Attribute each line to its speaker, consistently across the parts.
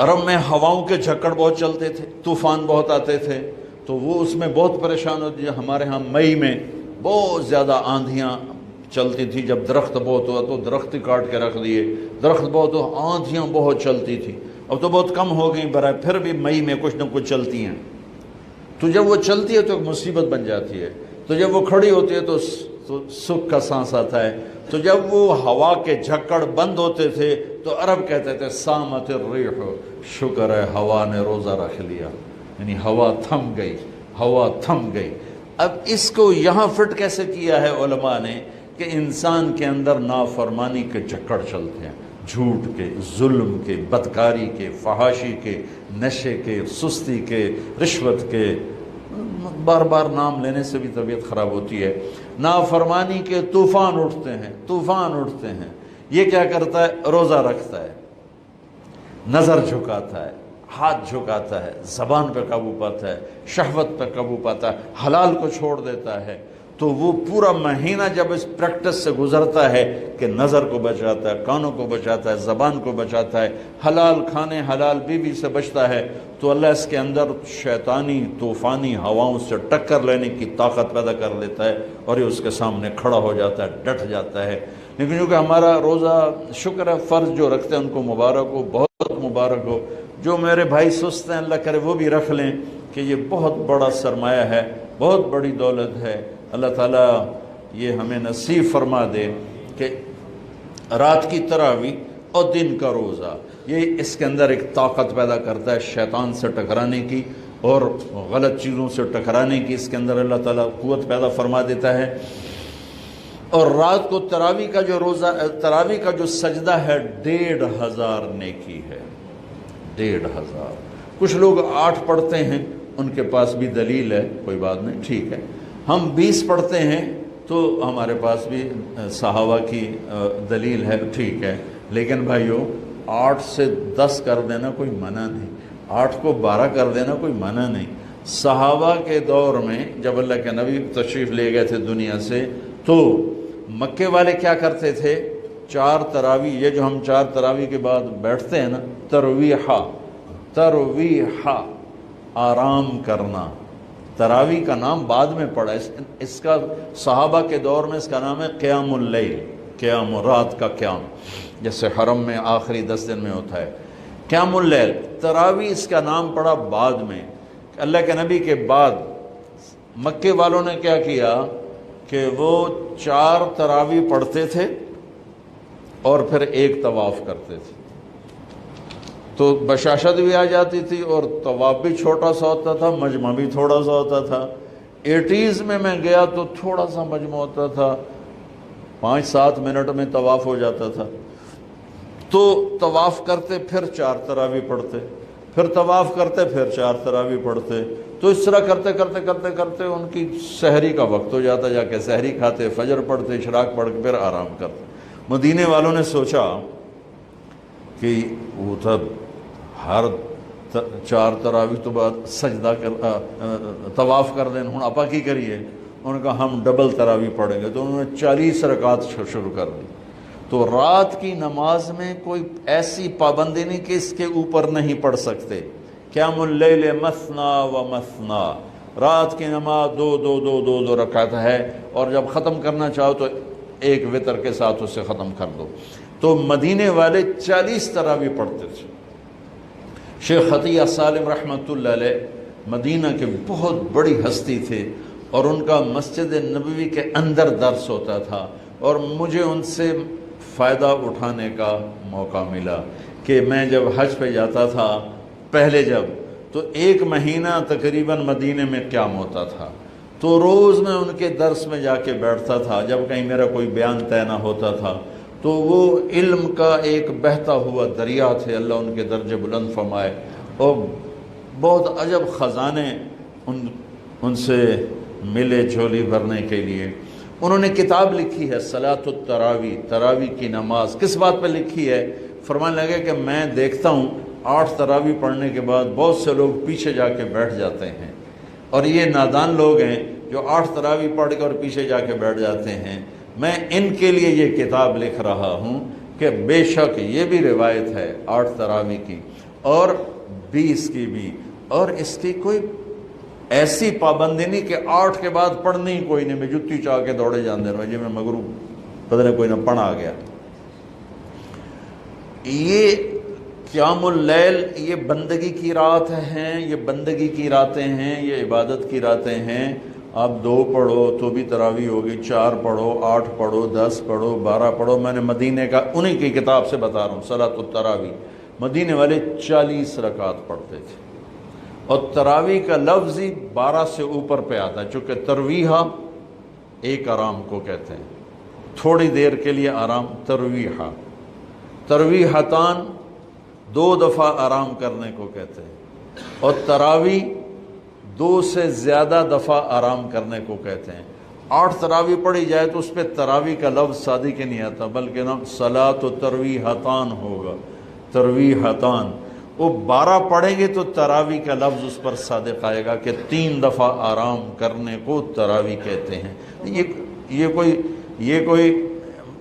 Speaker 1: عرب میں ہواؤں کے جھکڑ بہت چلتے تھے، طوفان بہت آتے تھے، تو وہ اس میں بہت پریشان ہوتی ہے۔ ہمارے ہاں مئی میں بہت زیادہ آندھیاں چلتی تھی، جب درخت بہت ہوا تو درخت ہی کاٹ کے رکھ دیے، درخت بہت ہوا، آندھیاں بہت چلتی تھی۔ اب تو بہت کم ہو گئی برائے، پھر بھی مئی میں کچھ نہ کچھ چلتی ہیں، تو جب وہ چلتی ہے تو ایک مصیبت بن جاتی ہے، تو جب وہ کھڑی ہوتی ہے تو سکھ کا سانس آتا ہے۔ تو جب وہ ہوا کے جھکڑ بند ہوتے تھے تو عرب کہتے تھے سامت الریح، شکر ہے ہوا نے روزہ رکھ لیا، یعنی ہوا تھم گئی، ہوا تھم گئی۔ اب اس کو یہاں فٹ کیسے کیا ہے علماء نے کہ انسان کے اندر نافرمانی کے جھکڑ چلتے ہیں، جھوٹ کے، ظلم کے، بدکاری کے، فحاشی کے، نشے کے، سستی کے، رشوت کے، بار بار نام لینے سے بھی طبیعت خراب ہوتی ہے۔ نافرمانی کے طوفان اٹھتے ہیں، طوفان اٹھتے ہیں۔ یہ کیا کرتا ہے؟ روزہ رکھتا ہے، نظر جھکاتا ہے، ہاتھ جھکاتا ہے، زبان پہ قابو پاتا ہے، شہوت پہ قابو پاتا ہے، حلال کو چھوڑ دیتا ہے، تو وہ پورا مہینہ جب اس پریکٹس سے گزرتا ہے کہ نظر کو بچاتا ہے، کانوں کو بچاتا ہے، زبان کو بچاتا ہے، حلال کھانے، حلال بیوی سے بچتا ہے، تو اللہ اس کے اندر شیطانی طوفانی ہواؤں سے ٹکر لینے کی طاقت پیدا کر لیتا ہے، اور یہ اس کے سامنے کھڑا ہو جاتا ہے، ڈٹ جاتا ہے۔ لیکن کیونکہ ہمارا روزہ، شکر ہے فرض جو رکھتے ہیں ان کو مبارک ہو، بہت مبارک ہو۔ جو میرے بھائی سست ہیں اللہ کرے وہ بھی رکھ لیں کہ یہ بہت بڑا سرمایہ ہے، بہت بڑی دولت ہے۔ اللہ تعالیٰ یہ ہمیں نصیب فرما دے کہ رات کی تراویح اور دن کا روزہ، یہ اس کے اندر ایک طاقت پیدا کرتا ہے شیطان سے ٹکرانے کی اور غلط چیزوں سے ٹکرانے کی، اس کے اندر اللہ تعالیٰ قوت پیدا فرما دیتا ہے۔ اور رات کو تراویح کا جو روزہ، تراویح کا جو سجدہ ہے 1500 نیکی ہے، 1500۔ کچھ لوگ 8 پڑھتے ہیں، ان کے پاس بھی دلیل ہے، کوئی بات نہیں، ٹھیک ہے۔ ہم 20 پڑھتے ہیں تو ہمارے پاس بھی صحابہ کی دلیل ہے، ٹھیک ہے۔ لیکن بھائیو 8 سے 10 کر دینا کوئی منع نہیں، 8 کو 12 کر دینا کوئی منع نہیں۔ صحابہ کے دور میں جب اللہ کے نبی تشریف لے گئے تھے دنیا سے، تو مکے والے کیا کرتے تھے؟ 4 تراویح، یہ جو ہم 4 تراویح کے بعد بیٹھتے ہیں نا، ترویحہ، ترویحہ، آرام کرنا۔ تراویح کا نام بعد میں پڑا، اس کا صحابہ کے دور میں اس کا نام ہے قیام اللیل، قیام رات کا قیام، جیسے حرم میں آخری 10 دن میں ہوتا ہے قیام اللیل۔ تراویح اس کا نام پڑا بعد میں، اللہ کے نبی کے بعد مکے والوں نے کیا کیا کہ وہ 4 تراویح پڑھتے تھے اور پھر 1 طواف کرتے تھے، تو بشاشت بھی آ جاتی تھی اور طواف بھی چھوٹا سا ہوتا تھا، مجمع بھی تھوڑا سا ہوتا تھا۔ 80s میں گیا تو تھوڑا سا مجمع ہوتا تھا، 5-7 منٹ میں طواف ہو جاتا تھا، تو طواف کرتے پھر 4 تراویح پڑھتے، پھر طواف کرتے پھر 4 تراویح پڑھتے، تو اس طرح کرتے کرتے کرتے کرتے ان کی سحری کا وقت ہو جاتا، جا کے سحری کھاتے، فجر پڑھتے، اشراق پڑھ کے پھر آرام کرتے۔ مدینے والوں نے سوچا کہ وہ تب ہر 4 تراویح تو بعد سجدہ طواف کر دیں، ہوں آپا کی کریے؟ انہوں نے کہا ہم ڈبل تراویح پڑھیں گے، تو انہوں نے 40 رکعت شروع کر دی۔ تو رات کی نماز میں کوئی ایسی پابندی نہیں کہ اس کے اوپر نہیں پڑھ سکتے۔ قیام اللیل مثنا و مثنا، رات کی نماز 2 رکعت ہے، اور جب ختم کرنا چاہو تو 1 وتر کے ساتھ اسے ختم کر دو۔ تو مدینے والے 40 تراویح پڑھتے تھے۔ شیخ عطیہ سالم رحمۃ اللہ علیہ مدینہ کے بہت بڑی ہستی تھے، اور ان کا مسجد نبوی کے اندر درس ہوتا تھا، اور مجھے ان سے فائدہ اٹھانے کا موقع ملا کہ میں جب حج پہ جاتا تھا پہلے تو 1 مہینہ تقریباً مدینے میں قیام ہوتا تھا، تو روز میں ان کے درس میں جا کے بیٹھتا تھا، جب کہیں میرا کوئی بیان طے نہ ہوتا تھا، تو وہ علم کا ایک بہتا ہوا دریا تھے، اللہ ان کے درجے بلند فرمائے، اور بہت عجب خزانے ان سے ملے جھولی بھرنے کے لیے۔ انہوں نے کتاب لکھی ہے صلاۃ التراویح، تراویح کی نماز۔ کس بات پہ لکھی ہے؟ فرمانے لگے کہ میں دیکھتا ہوں 8 تراویح پڑھنے کے بعد بہت سے لوگ پیچھے جا کے بیٹھ جاتے ہیں، اور یہ نادان لوگ ہیں جو 8 تراویح پڑھ کے اور پیچھے جا کے بیٹھ جاتے ہیں۔ میں ان کے لیے یہ کتاب لکھ رہا ہوں کہ بے شک یہ بھی روایت ہے 8 تراویح کی، اور 20 کی بھی، اور اس کی کوئی ایسی پابندی نہیں کہ 8 کے بعد پڑھنی ہی کوئی نہیں، میں جتی چاہ کے دوڑے جاندے رہے جی میں مغروب پتہ نہیں کوئی نہ پڑھ آ گیا۔ یہ قیام اللیل یہ بندگی کی رات ہیں، یہ بندگی کی راتیں ہیں، یہ عبادت کی راتیں ہیں۔ آپ 2 پڑھو تو بھی تراویح ہوگی، 4 پڑھو، 8 پڑھو، 10 پڑھو، 12 پڑھو۔ میں نے مدینے کا انہی کی کتاب سے بتا رہا ہوں، صلاۃ التراویح، مدینے والے 40 رکعت پڑھتے تھے، اور تراویح کا لفظ ہی 12 سے اوپر پہ آتا ہے، چونکہ ترویحہ ایک آرام کو کہتے ہیں، تھوڑی دیر کے لیے آرام ترویحہ، ترویحتان 2 دفعہ آرام کرنے کو کہتے ہیں، اور تراویح 2 سے زیادہ دفعہ آرام کرنے کو کہتے ہیں۔ 8 تراویح پڑھی جائے تو اس پہ تراویح کا لفظ صادق کے نہیں آتا، بلکہ نام صلاۃ و ترویحتان ہوگا، ترویحتان۔ وہ 12 پڑھیں گے تو تراویح کا لفظ اس پر صادق آئے گا کہ 3 دفعہ آرام کرنے کو تراویح کہتے ہیں۔ یہ کوئی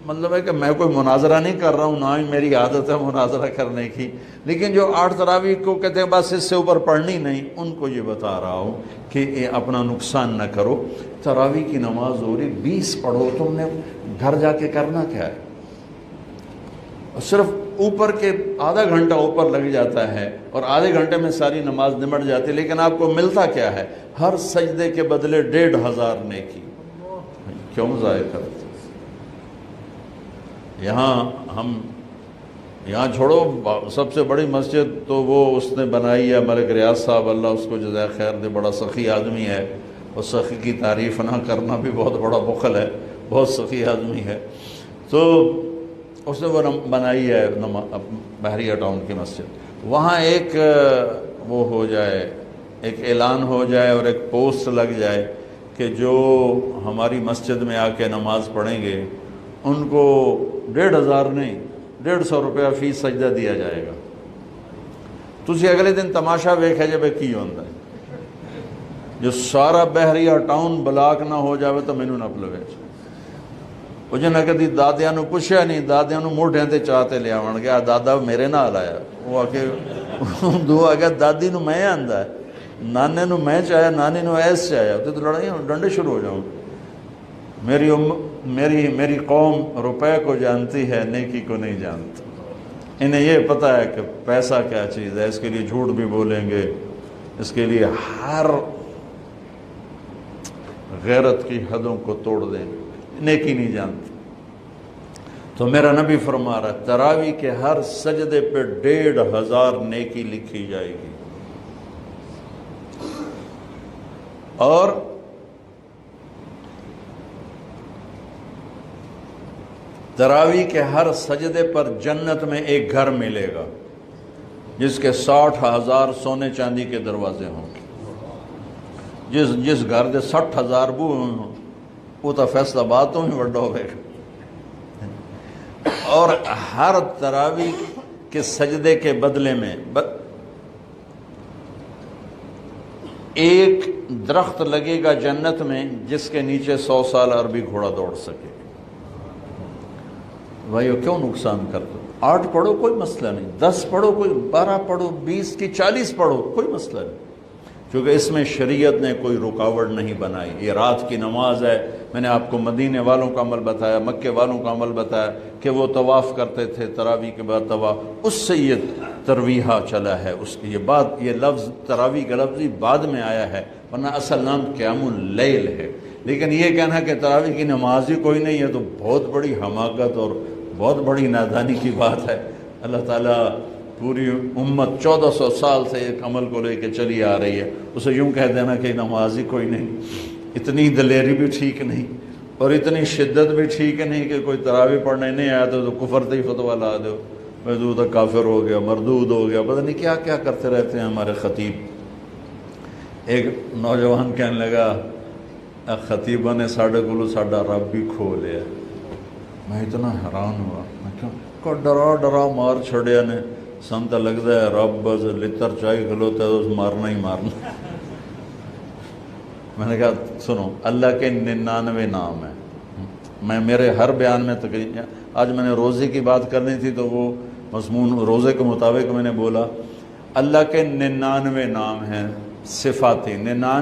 Speaker 1: مطلب ہے کہ میں کوئی مناظرہ نہیں کر رہا ہوں، نہ ہی میری عادت ہے مناظرہ کرنے کی، لیکن جو 8 تراویح کو کہتے ہیں بس اس سے اوپر پڑھنی نہیں، ان کو یہ بتا رہا ہوں کہ اپنا نقصان نہ کرو۔ تراویح کی نماز ہو رہی 20 پڑھو، تم نے گھر جا کے کرنا کیا ہے؟ صرف اوپر کے آدھا گھنٹہ اوپر لگ جاتا ہے اور آدھے گھنٹے میں ساری نماز نمٹ جاتی ہے، لیکن آپ کو ملتا کیا ہے؟ ہر سجدے کے بدلے 1500 نیکی۔ کیوں ضائع کرتے؟ یہاں چھوڑو، سب سے بڑی مسجد تو وہ اس نے بنائی ہے ملک ریاض صاحب، اللہ اس کو جزائے خیر دے، بڑا سخی آدمی ہے، اور سخی کی تعریف نہ کرنا بھی بہت بڑا بخل ہے، بہت سخی آدمی ہے۔ تو اس نے وہ بنائی ہے بحریہ ٹاؤن کی مسجد، وہاں ایک وہ ہو جائے، ایک اعلان ہو جائے اور ایک پوسٹ لگ جائے کہ جو ہماری مسجد میں آ کے نماز پڑھیں گے ان کو 1500 نہیں 150 روپیہ فی سجدہ دیا جائے گا۔ تسی اگلے دن تماشا ویکھے جے بے کی ہوندا ہے، جو سارا بحریہ ٹاؤن بلاک نہ ہو جاوے تو مینوں نہ پلوے۔ وہ جنہیں کدی دادیاں نو پوچھیا نہیں، دادیاں نو موڑھیاں تے چاہتے لیا ون گیا، دادا میرے نال آیا، وہ آکے دو آ گیا دادی نو میں آندا ہے، نانے نو میں چاہیا، نانی نو ایس چاہیا، تو لڑائیاں ڈنڈے شروع ہو جاؤں۔ میری قوم روپے کو جانتی ہے، نیکی کو نہیں جانتی۔ انہیں یہ پتہ ہے کہ پیسہ کیا چیز ہے، اس کے لیے جھوٹ بھی بولیں گے، اس کے لیے ہر غیرت کی حدوں کو توڑ دیں، نیکی نہیں جانتی۔ تو میرا نبی فرما رہا ہے تراویح کے ہر سجدے پہ 1500 نیکی لکھی جائے گی، اور تراویح کے ہر سجدے پر جنت میں ایک گھر ملے گا جس کے 60,000 سونے چاندی کے دروازے ہوں گے۔ جس گھر دے 60,000 بو ہوں وہ تو فیصلہ آباد تو ہی وڈا ہوئے گا۔ اور ہر تراویح کے سجدے کے بدلے میں ایک درخت لگے گا جنت میں جس کے نیچے 100 سال عربی گھوڑا دوڑ سکے۔ بھائیو کیوں نقصان کرتے ہو؟ 8 پڑھو کوئی مسئلہ نہیں، 10 پڑھو کوئی، 12 پڑھو، 20 کی 40 پڑھو کوئی مسئلہ نہیں، کیونکہ اس میں شریعت نے کوئی رکاوٹ نہیں بنائی۔ یہ رات کی نماز ہے، میں نے آپ کو مدینے والوں کا عمل بتایا، مکے والوں کا عمل بتایا کہ وہ طواف کرتے تھے، تراویح کے بعد طواف، اس سے یہ ترویحہ چلا ہے۔ اس کی یہ بات، یہ لفظ تراویح کا لفظ ہی بعد میں آیا ہے، ورنہ اصل نام قیام اللیل ہے۔ لیکن یہ کہنا کہ تراویح کی نماز ہی کوئی نہیں ہے تو بہت بڑی حماقت اور بہت بڑی نادانی کی بات ہے۔ اللہ تعالیٰ پوری امت 1400 سال سے ایک عمل کو لے کے چلی آ رہی ہے، اسے یوں کہہ دینا کہ نماز ہی کوئی نہیں، اتنی دلیری بھی ٹھیک نہیں اور اتنی شدت بھی ٹھیک نہیں کہ کوئی تراویح پڑھنے نہیں آیا تو کفر تے ہی فتویٰ لا دو، تو کافر ہو گیا، مردود ہو گیا، پتہ نہیں کیا کیا کرتے رہتے ہیں ہمارے خطیب۔ ایک نوجوان کہنے لگا خطیبہ نے ساڑھے کولو ساڑھا رب بھی کھو لیا۔ میں اتنا حیران ہوا، میں کہا ڈرا مار چھڑیا نے، سن تو لگتا ہے رب بس لتر چاہی کھلوتا ہے تو مارنا ہی مارنا۔ میں نے کہا سنو، اللہ کے 99 نام ہیں، میں میرے ہر بیان میں تقریباً، آج میں نے روزے کی بات کرنی تھی تو وہ مضمون روزے کے مطابق میں نے بولا اللہ کے 99 نام ہیں صفاتی 99